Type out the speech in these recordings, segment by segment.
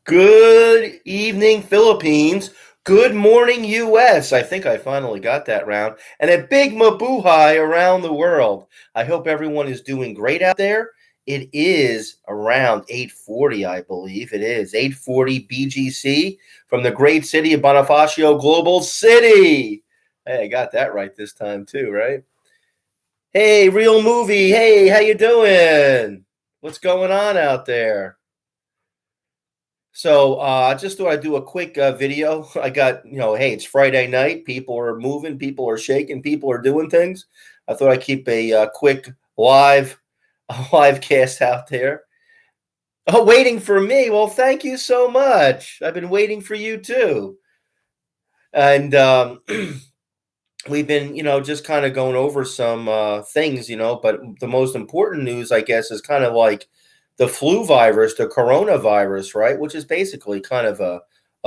Good evening, Philippines. Good morning, U.S. I think I finally got that round. And a big mabuhay around the world. I hope everyone is doing great out there. It is around 8:40, I believe. It is 8:40 BGC from the great city of Bonifacio, Global City. Hey, I got that right this time too, right? Hey, Real Movie. Hey, how you doing? What's going on out there? So I just thought I'd do a quick video. I got, hey, it's Friday night. People are moving, people are shaking, people are doing things. I thought I'd keep a quick live, live cast out there. Oh, waiting for me. Well, thank you so much. I've been waiting for you too. And we've been, just kind of going over some things, but the most important news, I guess, is kind of like the flu virus, the coronavirus, right? Which is basically kind of a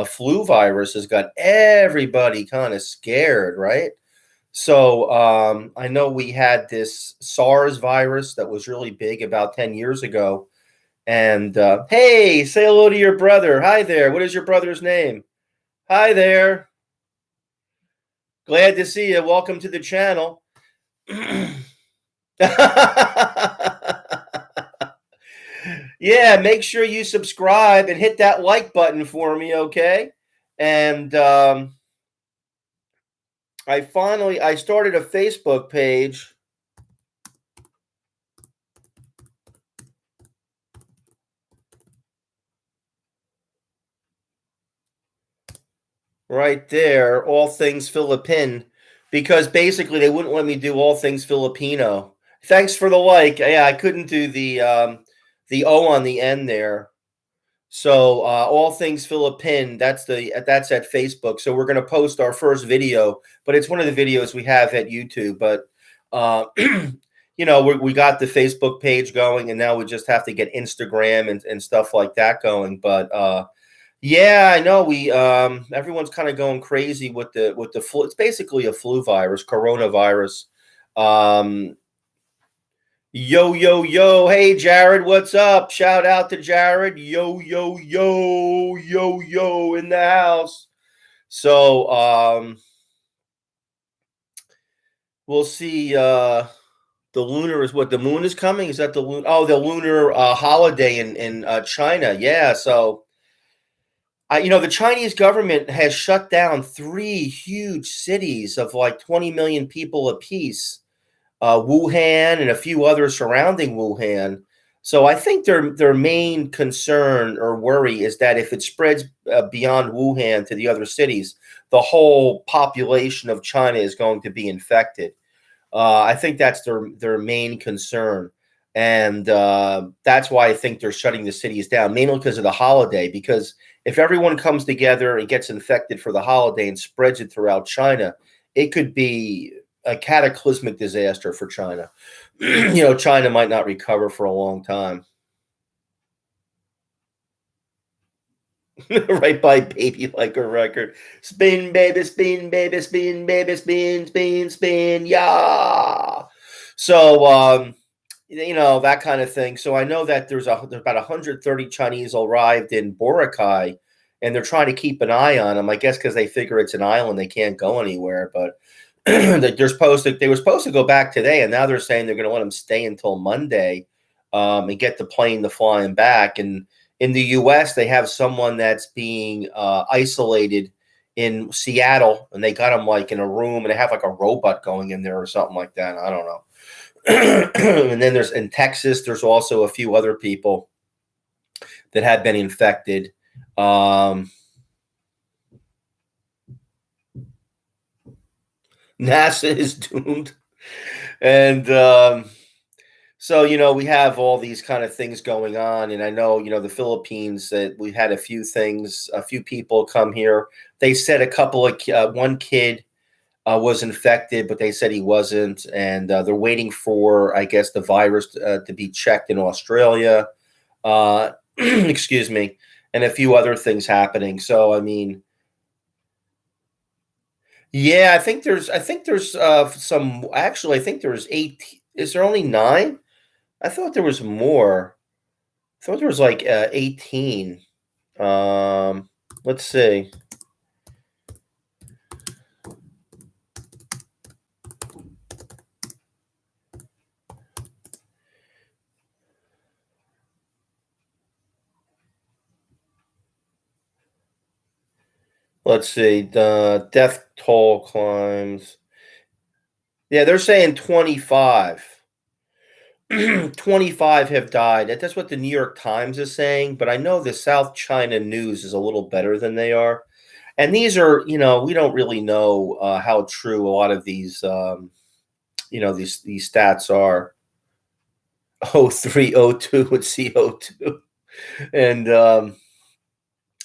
flu virus has got everybody kind of scared, right? So I know we had this SARS virus that was really big about 10 years ago. And hey, say hello to your brother. Hi there. What is your brother's name? Hi there. Glad to see you. Welcome to the channel. Yeah, make sure you subscribe and hit that like button for me, okay? And I started a Facebook page. Right there, All Things Philippine, because basically they wouldn't let me do All Things Filipino. Thanks for the like. Yeah, I couldn't do the O on the end there. So All Things Philippine, that's at Facebook. So we're going to post our first video, but it's one of the videos we have at YouTube. But we got the Facebook page going, and now we just have to get Instagram and stuff like that going. But yeah, I know we everyone's kind of going crazy with the flu. It's basically a flu virus, coronavirus. Yo, yo, yo. Hey, Jared, what's up? Shout out to Jared. Yo, yo, yo, yo, yo in the house. So we'll see. The lunar is what? The moon is coming? Is that the lunar? Oh, the lunar holiday in China. Yeah, so the Chinese government has shut down 3 huge cities of like 20 million people apiece. Wuhan and a few others surrounding Wuhan. So I think their main concern or worry is that if it spreads beyond Wuhan to the other cities, the whole population of China is going to be infected. I think that's their main concern, and that's why I think they're shutting the cities down, mainly because of the holiday. Because if everyone comes together and gets infected for the holiday and spreads it throughout China, it could be a cataclysmic disaster for China. China might not recover for a long time. Right by Baby Like a Record. Spin, baby, spin, baby, spin, baby, spin, spin, spin, yeah. So, that kind of thing. So I know that there's about 130 Chinese arrived in Boracay, and they're trying to keep an eye on them, I guess, because they figure it's an island, they can't go anywhere. But they were supposed to go back today, and now they're saying they're going to let them stay until Monday, and get the plane to flying back. And in the U.S., they have someone that's being isolated in Seattle, and they got him like in a room, and they have like a robot going in there or something like that. I don't know. And then in Texas, there's also a few other people that have been infected. NASA is doomed. And so, we have all these kind of things going on. And I know, the Philippines, that we had a few people come here. They said one kid was infected, but they said he wasn't. And they're waiting for, I guess, the virus to be checked in Australia. Excuse me. And a few other things happening. So, I mean, yeah, I think there's some. Actually, I think there's 8. Is there only 9? I thought there was more. I thought there was like 18. Let's see. Let's see. The death toll climbs. Yeah, they're saying 25. 25 have died. That's what the New York Times is saying, but I know the South China News is a little better than they are. And these are, we don't really know how true a lot of these, these stats are. 03, 02 with CO2. And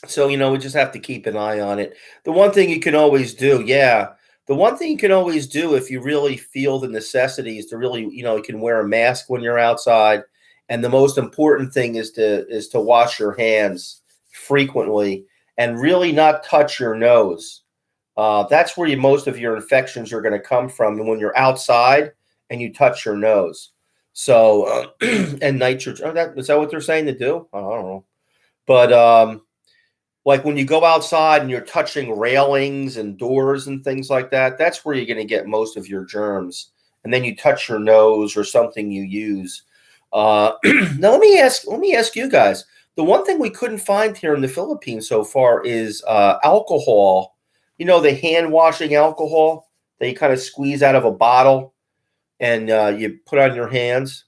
so, we just have to keep an eye on it. The one thing you can always do, the one thing you can always do if you really feel the necessity is to really, you can wear a mask when you're outside. And the most important thing is to wash your hands frequently and really not touch your nose. That's where most of your infections are going to come from. And when you're outside and you touch your nose. So, and nitrogen, is that what they're saying to do? I don't know. But, like when you go outside and you're touching railings and doors and things like that, that's where you're going to get most of your germs. And then you touch your nose or something you use. Now let me ask you guys. The one thing we couldn't find here in the Philippines so far is alcohol. The hand washing alcohol that you kind of squeeze out of a bottle and you put on your hands.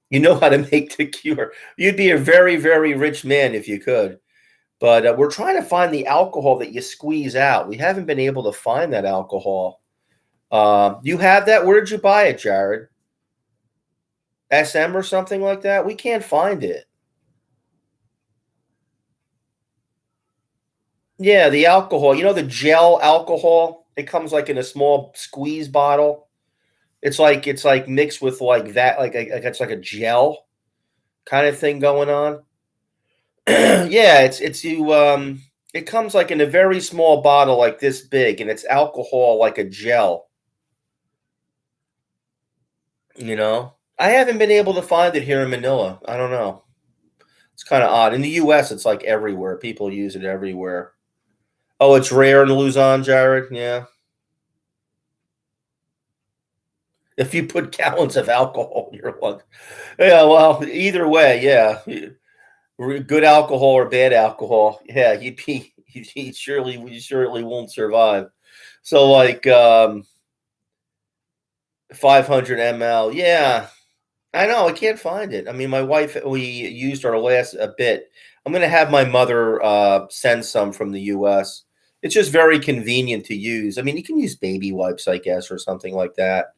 You know how to make the cure. You'd be a very, very rich man if you could. But we're trying to find the alcohol that you squeeze out. We haven't been able to find that alcohol. You have that? Where did you buy it, Jared? SM or something like that? We can't find it. Yeah, the alcohol. The gel alcohol? It comes like in a small squeeze bottle. It's like mixed with like that, like it's like a gel kind of thing going on. Yeah, it comes like in a very small bottle like this big, and it's alcohol like a gel. I haven't been able to find it here in Manila. I don't know. It's kind of odd. In the US, it's like everywhere. People use it everywhere. Oh, it's rare in Luzon, Jared? Yeah. If you put gallons of alcohol in your lungs. Yeah, well, either way, yeah. Good alcohol or bad alcohol. Yeah, you surely won't survive. So like 500 ml. Yeah. I know, I can't find it. I mean, my wife, we used our last a bit. I'm going to have my mother send some from the US. It's just very convenient to use. I mean, you can use baby wipes, I guess, or something like that.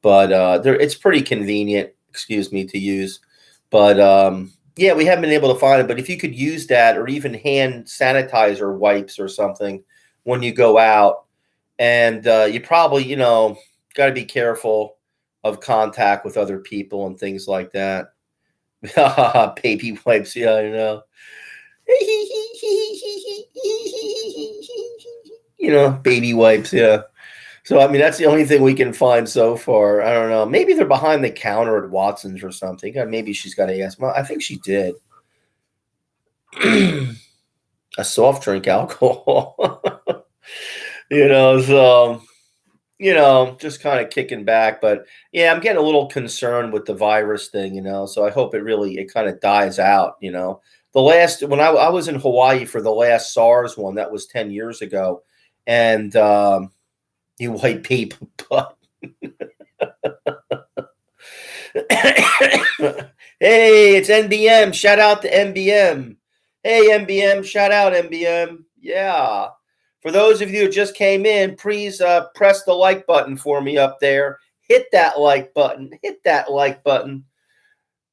But it's pretty convenient, to use. But yeah, we haven't been able to find it. But if you could use that or even hand sanitizer wipes or something when you go out, and you probably, got to be careful of contact with other people and things like that. Baby wipes, yeah, I know. Baby wipes, yeah. So, I mean, that's the only thing we can find so far. I don't know. Maybe they're behind the counter at Watson's or something. Maybe she's got to ask. Well, I think she did. A soft drink alcohol. So, just kind of kicking back. But, yeah, I'm getting a little concerned with the virus thing, So I hope it kind of dies out, The last, when I was in Hawaii for the last SARS one, that was 10 years ago. And, you white people, but hey, it's NBM. Shout out to NBM. Hey, NBM. Shout out, NBM. Yeah. For those of you who just came in, please press the like button for me up there. Hit that like button. Hit that like button.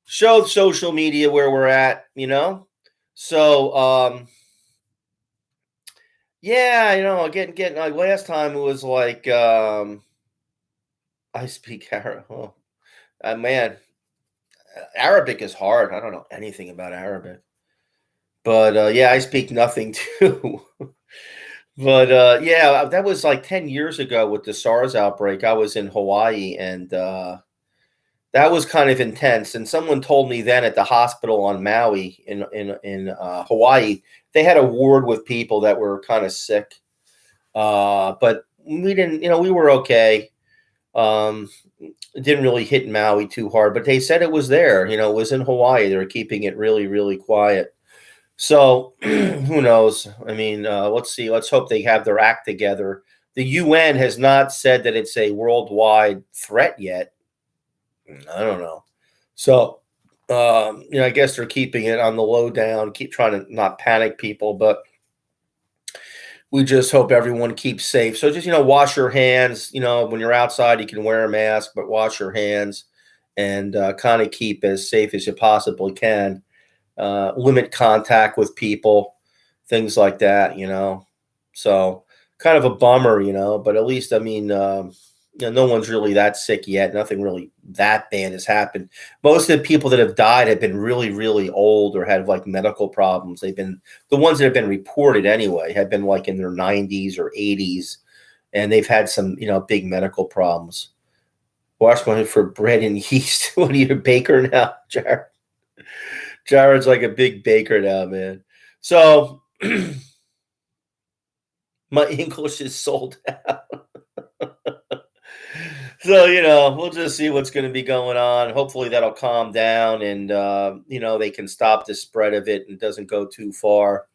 Show social media where we're at, So, yeah, getting like last time it was like I speak Arabic. Oh, man, Arabic is hard. I don't know anything about Arabic, but yeah, I speak nothing too. But yeah, that was like 10 years ago with the SARS outbreak. I was in Hawaii, and that was kind of intense. And someone told me then at the hospital on Maui in Hawaii, they had a ward with people that were kind of sick. But we didn't, we were okay. It didn't really hit Maui too hard, but they said it was there. It was in Hawaii. They were keeping it really, really quiet. So who knows? I mean, let's see. Let's hope they have their act together. The UN has not said that it's a worldwide threat yet. I don't know. So, I guess they're keeping it on the low down, keep trying to not panic people, but we just hope everyone keeps safe. So just, wash your hands. When you're outside, you can wear a mask, but wash your hands and kind of keep as safe as you possibly can. Limit contact with people, things like that, So kind of a bummer, but at least, I mean, no one's really that sick yet. Nothing really that bad has happened. Most of the people that have died have been really, really old or had like medical problems. They've been the ones that have been reported anyway, have been like in their 90s or 80s, and they've had some, big medical problems. Wash money for bread and yeast. What are you, a baker now, Jared? Jared's like a big baker now, man. So my English is sold out. So, we'll just see what's going to be going on. Hopefully that'll calm down and, they can stop the spread of it and doesn't go too far.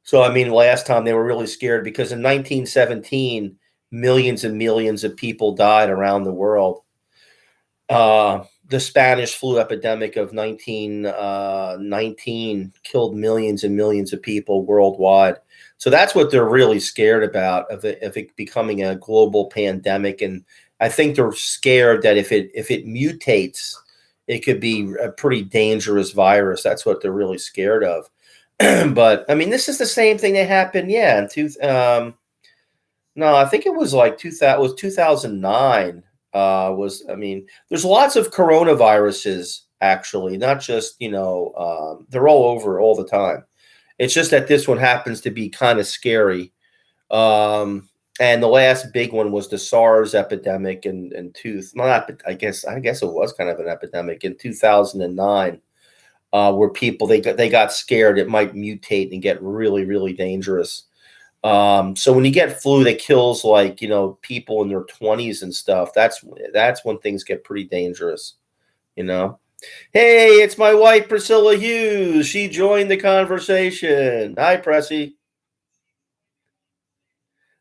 So, I mean, last time they were really scared because in 1917, millions and millions of people died around the world. The Spanish flu epidemic of 1919 killed millions and millions of people worldwide. So that's what they're really scared about, of it becoming a global pandemic. And I think they're scared that if it mutates, it could be a pretty dangerous virus. That's what they're really scared of. But I mean, this is the same thing that happened. Yeah. No, I think it was like 2009. There's lots of coronaviruses, actually, not just, they're all over all the time. It's just that this one happens to be kind of scary. And the last big one was the SARS epidemic I guess it was kind of an epidemic in 2009, where people, they got scared it might mutate and get really, really dangerous. So when you get flu that kills people in their 20s and stuff, that's when things get pretty dangerous, Hey, it's my wife, Priscilla Hughes. She joined the conversation. Hi, Pressy.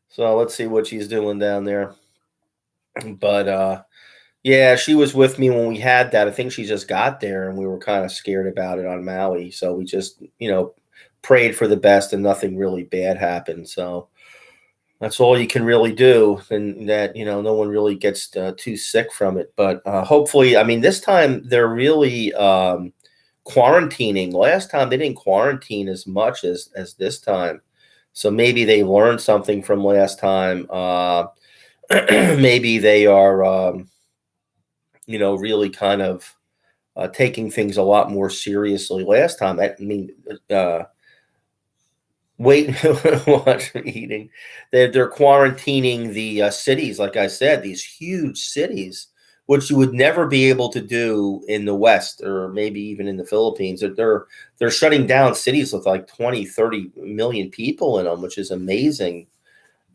So let's see what she's doing down there. But yeah, she was with me when we had that. I think she just got there and we were kind of scared about it on Maui. So we just, prayed for the best and nothing really bad happened. So that's all you can really do. And that, no one really gets too sick from it. But hopefully, I mean, this time they're really quarantining. Last time they didn't quarantine as much as this time. So maybe they learned something from last time. Maybe they are, really kind of taking things a lot more seriously. Last time, watch eating. They're quarantining the cities, like I said, these huge cities, which you would never be able to do in the West or maybe even in the Philippines. They're shutting down cities with like 20, 30 million people in them, which is amazing.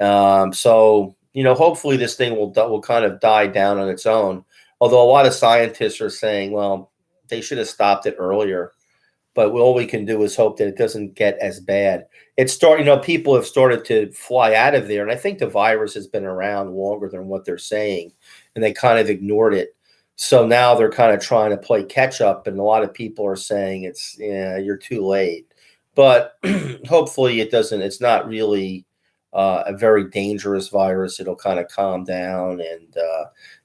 So, hopefully this thing will kind of die down on its own. Although a lot of scientists are saying, well, they should have stopped it earlier. But all we can do is hope that it doesn't get as bad. People have started to fly out of there. And I think the virus has been around longer than what they're saying. And they kind of ignored it. So now they're kind of trying to play catch up. And a lot of people are saying you're too late. But hopefully it's not really a very dangerous virus. It'll kind of calm down. And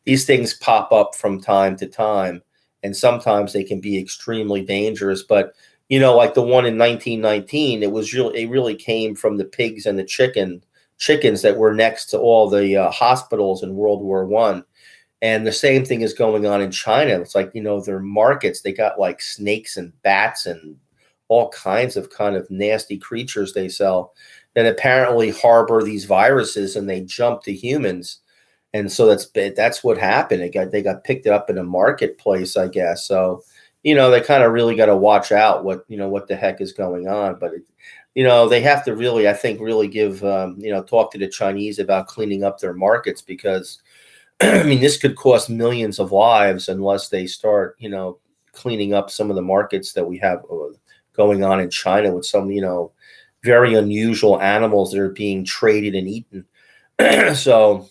these things pop up from time to time. And sometimes they can be extremely dangerous. But, like the one in 1919, it really came from the pigs and the chickens that were next to all the hospitals in World War I. And the same thing is going on in China. It's like, their markets, they got like snakes and bats and all kinds of kind of nasty creatures they sell that apparently harbor these viruses and they jump to humans. And so that's what happened. They got picked up in a marketplace, I guess. So, they kind of really got to watch out what the heck is going on. But they have to really, I think, really give talk to the Chinese about cleaning up their markets, because I mean, this could cost millions of lives unless they start cleaning up some of the markets that we have going on in China with some very unusual animals that are being traded and eaten. So,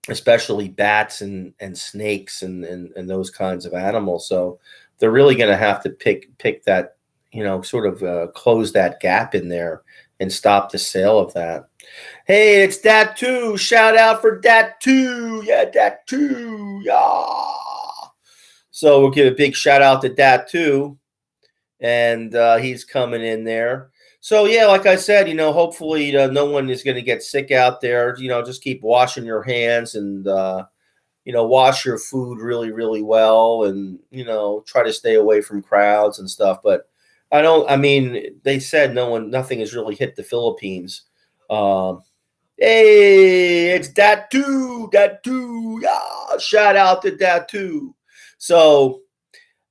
especially bats and snakes and those kinds of animals. So they're really going to have to pick that, sort of close that gap in there and stop the sale of that. Hey, it's Dat too. Shout out for Dat too. Yeah, Dat too. Yeah. So we'll give a big shout out to Dat too. And he's coming in there. So, yeah, like I said, hopefully no one is going to get sick out there. Just keep washing your hands and, wash your food really, really well, and, try to stay away from crowds and stuff. But they said nothing has really hit the Philippines. Hey, it's Dat too. Yeah, shout out to Dat too. So,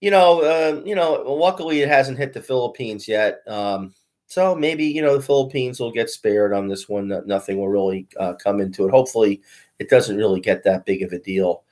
luckily it hasn't hit the Philippines yet. So maybe, the Philippines will get spared on this one. Nothing will really come into it. Hopefully it doesn't really get that big of a deal.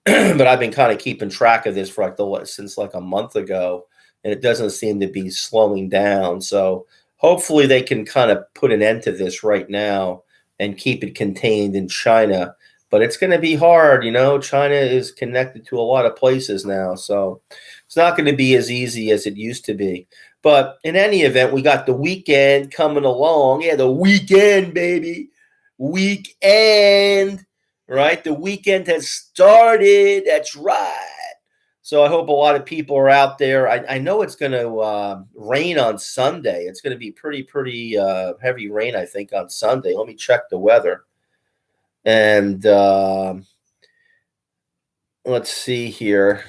But I've been kind of keeping track of this for since a month ago, and it doesn't seem to be slowing down. So hopefully they can kind of put an end to this right now and keep it contained in China. But it's going to be hard. China is connected to a lot of places now. So it's not going to be as easy as it used to be. But in any event, we got the weekend coming along. Yeah, the weekend, baby. Weekend, right? The weekend has started. That's right. So I hope a lot of people are out there. I know it's going to rain on Sunday. It's going to be pretty heavy rain, I think, on Sunday. Let me check the weather. And let's see here.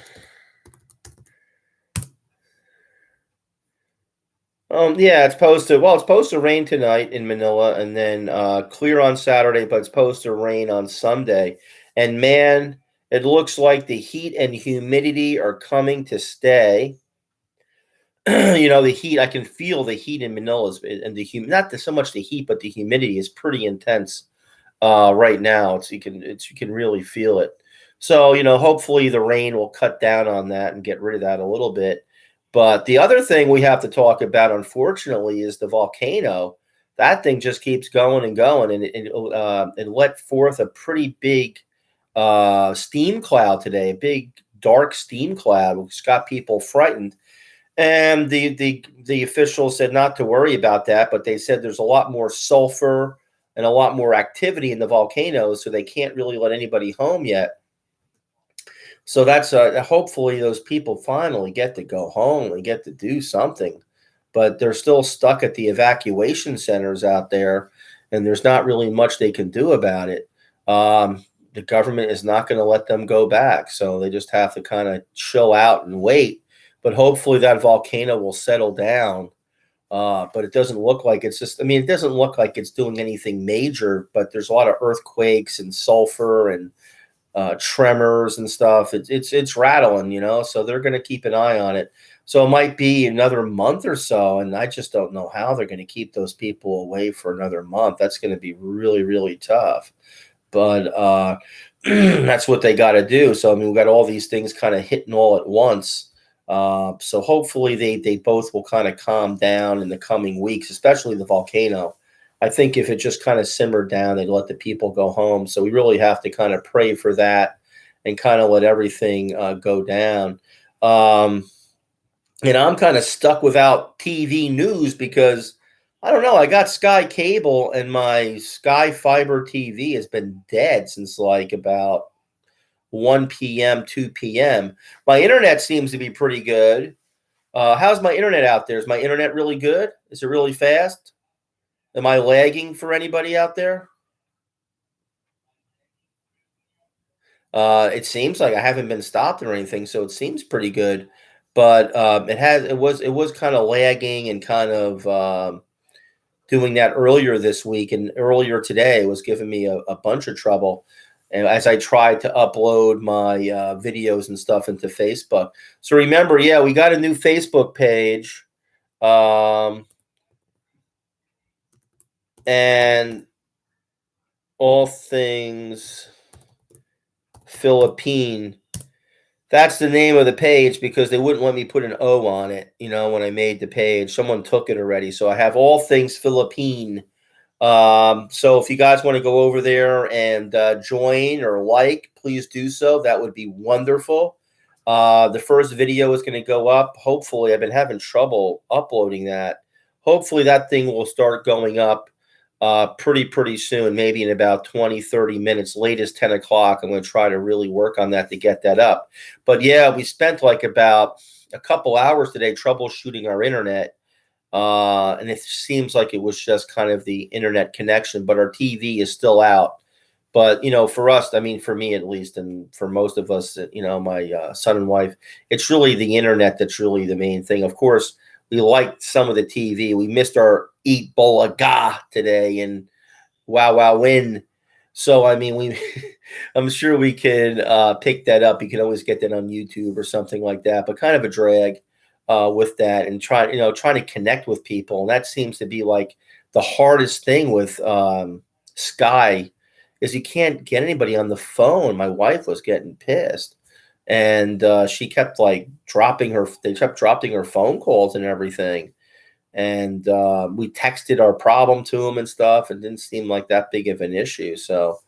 Yeah, it's supposed to rain tonight in Manila, and then clear on Saturday, but it's supposed to rain on Sunday. And man, it looks like the heat and humidity are coming to stay. The heat, I can feel the heat in Manila, and not so much the heat, but the humidity is pretty intense right now. You can really feel it. So, hopefully the rain will cut down on that and get rid of that a little bit. But the other thing we have to talk about, unfortunately, is the volcano. That thing just keeps going and going, and it let forth a pretty big steam cloud today, a big dark steam cloud, which got people frightened. And the officials said not to worry about that, but they said there's a lot more sulfur and a lot more activity in the volcanoes, so they can't really let anybody home yet. So that's hopefully those people finally get to go home and get to do something, but they're still stuck at the evacuation centers out there, and there's not really much they can do about it. The government is not going to let them go back, so they just have to kind of chill out and wait. But hopefully that volcano will settle down. But it doesn't look like it's it doesn't look like it's doing anything major, but there's a lot of earthquakes and sulfur and tremors and stuff. It's rattling, so they're going to keep an eye on it. So it might be another month or so, and I just don't know how they're going to keep those people away for another month. That's going to be really, really tough. But that's what they got to do. So we've got all these things kind of hitting all at once. So hopefully they both will kind of calm down in the coming weeks, especially the volcano. I think if it just kind of simmered down, they'd let the people go home. So we really have to kind of pray for that and kind of let everything go down. And I'm kind of stuck without TV news because, I don't know, I got Sky Cable and my Sky Fiber TV has been dead since about 1 p.m., 2 p.m. My internet seems to be pretty good. How's my internet out there? Is my internet really good? Is it really fast? Am I lagging for anybody out there? It seems like I haven't been stopped or anything, so it seems pretty good. But it was kind of lagging and kind of doing that earlier this week, and earlier today was giving me a bunch of trouble. and as I tried to upload my videos and stuff into Facebook. So remember, yeah, we got a new Facebook page. And all things Philippine. That's the name of the page because they wouldn't let me put an O on it, when I made the page. Someone took it already. So I have all things Philippine. So if you guys want to go over there and join or like, please do so. That would be wonderful. The first video is going to go up. Hopefully, I've been having trouble uploading that. Hopefully that thing will start going up pretty soon, maybe in about 20-30 minutes, latest 10 o'clock. I'm going to try to really work on that to get that up. But yeah, we spent like about a couple hours today troubleshooting our internet. And it seems like it was just kind of the internet connection, but our TV is still out. But, for us, I mean, for me at least, and for most of us, my son and wife, it's really the internet that's really the main thing. Of course, we liked some of the TV. We missed our Eat Bolaga today and Wow Win. So, I mean, I'm sure we can pick that up. You can always get that on YouTube or something like that, but kind of a drag with that and trying to connect with people. And that seems to be like the hardest thing with Sky is you can't get anybody on the phone. My wife was getting pissed. And she kept dropping her phone calls and everything. And we texted our problem to them and stuff. It didn't seem like that big of an issue. So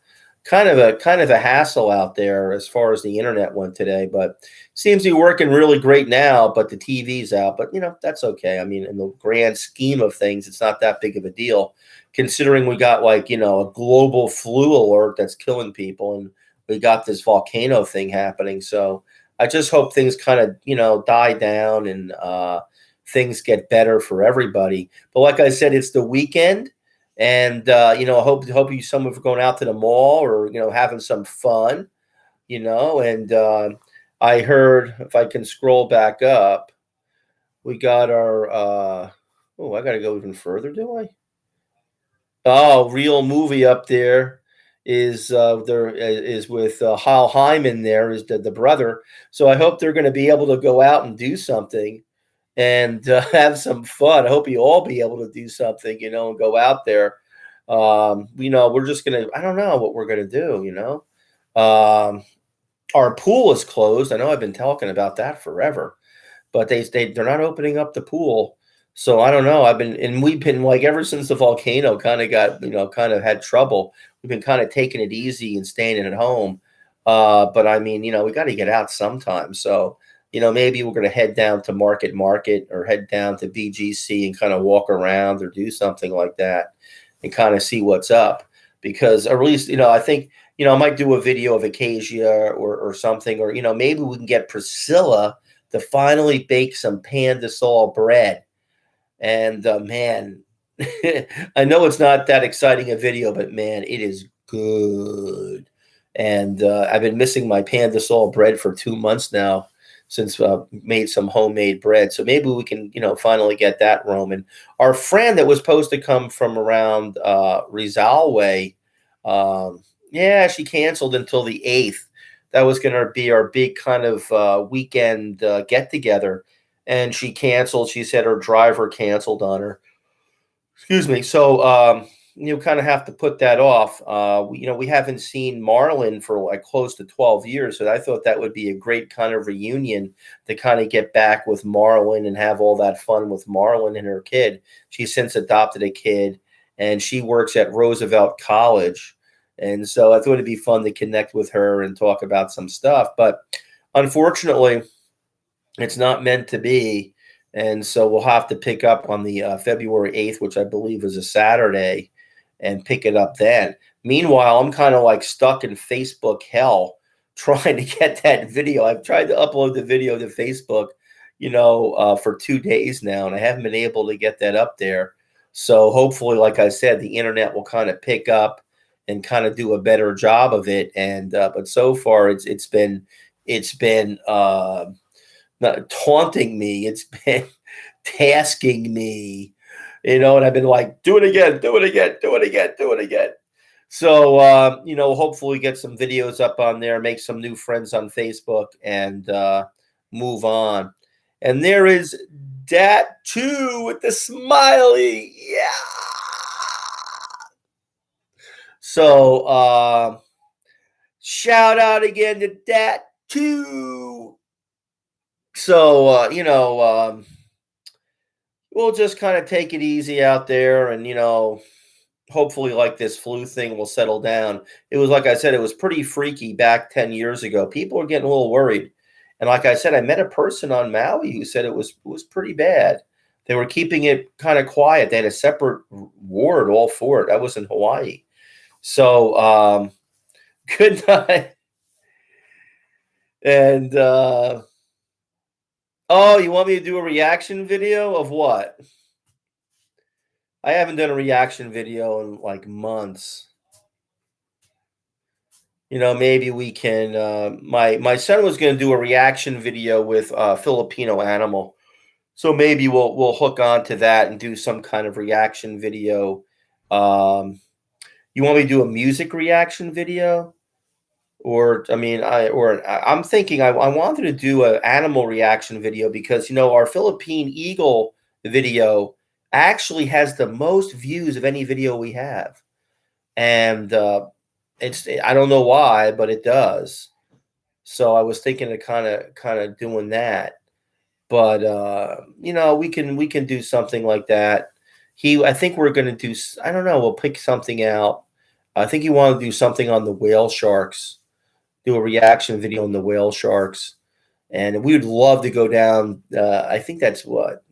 kind of a hassle out there as far as the internet went today, but seems to be working really great now, but the TV's out, but that's okay. I mean, in the grand scheme of things, it's not that big of a deal considering we got a global flu alert that's killing people. And we got this volcano thing happening. So I just hope things kind of, die down and things get better for everybody. But like I said, it's the weekend. And, I hope you some of going out to the mall or, having some fun, and I heard, if I can scroll back up, we got our, I got to go even further, do I? Oh, real movie up there is with Hal Hyman. There is the brother. So I hope they're going to be able to go out and do something and have some fun. I hope you all be able to do something, and go out there. We're just going to, I don't know what we're going to do, our pool is closed. I know I've been talking about that forever, but they're not opening up the pool. So I don't know. We've been ever since the volcano kind of got, kind of had trouble. We've been kind of taking it easy and staying at home. But I mean, we got to get out sometime. So, maybe we're going to head down to Market or head down to BGC and kind of walk around or do something like that and kind of see what's up. Because, or at least, I think, I might do a video of Acacia or something, or, maybe we can get Priscilla to finally bake some pan de sal bread. And man, I know it's not that exciting a video, but man, it is good. And I've been missing my pan de sal bread for 2 months now since made some homemade bread. So maybe we can, finally get that roaming. Our friend that was supposed to come from around Rizal Way, yeah, she canceled until the 8th. That was going to be our big kind of weekend get-together. And she canceled. She said her driver canceled on her. Excuse me. So, kind of have to put that off. We haven't seen Marlon for close to 12 years. So I thought that would be a great kind of reunion to kind of get back with Marlon and have all that fun with Marlon and her kid. She's since adopted a kid and she works at Roosevelt College. And so I thought it'd be fun to connect with her and talk about some stuff. But unfortunately, it's not meant to be. And so we'll have to pick up on the February 8th, which I believe is a Saturday, and pick it up then. Meanwhile, I'm kind of stuck in Facebook hell trying to get that video. I've tried to upload the video to Facebook, for 2 days now, and I haven't been able to get that up there. So hopefully, like I said, the internet will kind of pick up and kind of do a better job of it. And but so far, it's been not taunting me. It's been tasking me, and I've been do it again, do it again, do it again, do it again. So, hopefully get some videos up on there, make some new friends on Facebook, and move on. And there is Dat 2 with the smiley. Yeah. So, shout out again to Dat 2. So, we'll just kind of take it easy out there, and hopefully like this flu thing will settle down. It was, like I said, it was pretty freaky back 10 years ago. People were getting a little worried. And like I said, I met a person on Maui who said it was pretty bad. They were keeping it kind of quiet. They had a separate ward all for it. That was in Hawaii. So good night. And oh, you want me to do a reaction video of what? I haven't done a reaction video in like months. Maybe we can. My son was going to do a reaction video with Filipino animal, so maybe we'll hook on to that and do some kind of reaction video. You want me to do a music reaction video, or I'm thinking I wanted to do an animal reaction video because our Philippine eagle video actually has the most views of any video we have, and I don't know why, but it does. So I was thinking of kind of doing that, but we can do something like that. I think we're going to do. I don't know. We'll pick something out. I think you want to do something on the whale sharks. Do a reaction video on the whale sharks, and we would love to go down. I think that's what.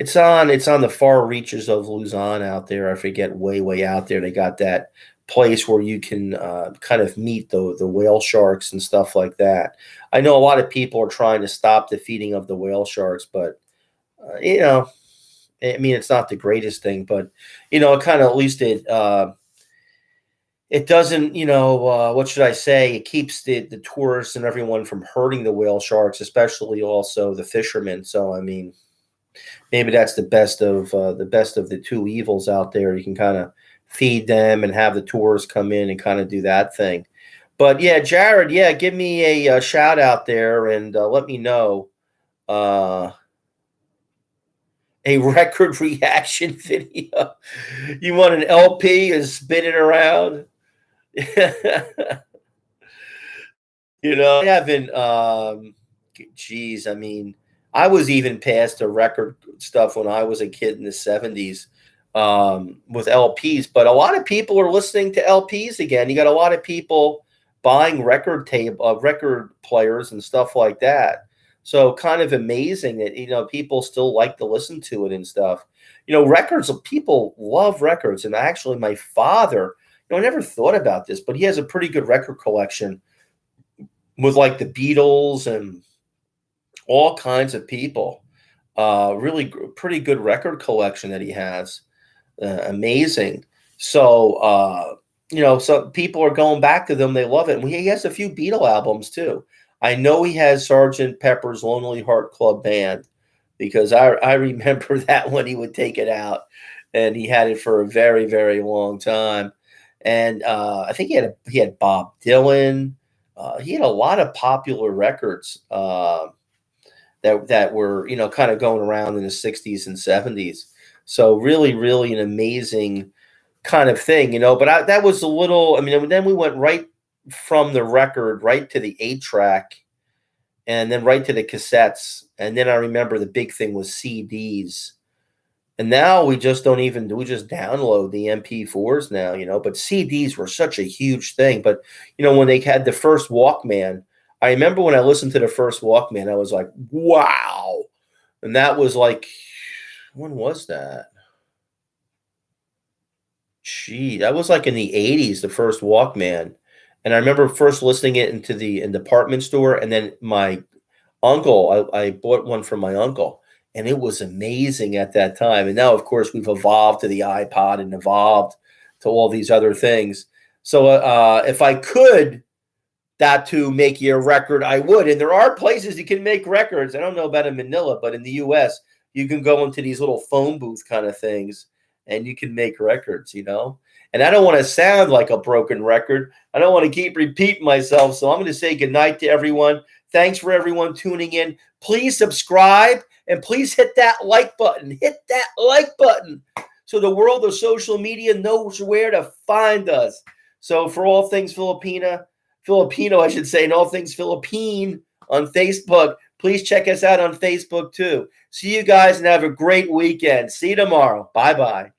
It's on the far reaches of Luzon out there. I forget, way out there. They got that place where you can kind of meet the whale sharks and stuff like that. I know a lot of people are trying to stop the feeding of the whale sharks, but it's not the greatest thing, but it kind of, at least it doesn't, what should I say? It keeps the tourists and everyone from hurting the whale sharks, especially also the fishermen. So maybe that's the best of the two evils out there. You can kind of feed them and have the tourists come in and kind of do that thing. But yeah, Jared, give me a shout out there and let me know a record reaction video. You want an LP and spin it around? I haven't. I was even past the record stuff when I was a kid in the 70s with LPs, but a lot of people are listening to LPs again. You got a lot of people buying record players and stuff like that. So kind of amazing that, people still like to listen to it and stuff. Records, people love records. And actually my father, I never thought about this, but he has a pretty good record collection with like the Beatles and all kinds of people. Really pretty good record collection that he has. Amazing. So, so people are going back to them. They love it. And he has a few Beatle albums too. I know he has Sgt. Pepper's Lonely Heart Club Band because I remember that when he would take it out, and he had it for a very, very long time. And I think he had Bob Dylan. He had a lot of popular records that were, kind of going around in the 60s and 70s. So really, really an amazing kind of thing, but that was a little, then we went right from the record right to the 8-track and then right to the cassettes. And then I remember the big thing was CDs. And now we just download the MP4s now, but CDs were such a huge thing. But, when they had the first Walkman, I remember when I listened to the first Walkman, I was like, wow. And that was like, when was that? Gee, that was like in the 80s, the first Walkman. And I remember first listening it in the department store. And then my uncle, I bought one from my uncle. And it was amazing at that time. And now, of course, we've evolved to the iPod and evolved to all these other things. So if I could to make you a record, I would. And there are places you can make records. I don't know about in Manila, but in the U.S., you can go into these little phone booth kind of things and you can make records, you know. And I don't want to sound like a broken record. I don't want to keep repeating myself. So I'm going to say goodnight to everyone. Thanks for everyone tuning in. Please subscribe and please hit that like button. Hit that like button so the world of social media knows where to find us. So for all things Filipino, I should say, and all things Philippine on Facebook, please check us out on Facebook too. See you guys and have a great weekend. See you tomorrow. Bye-bye.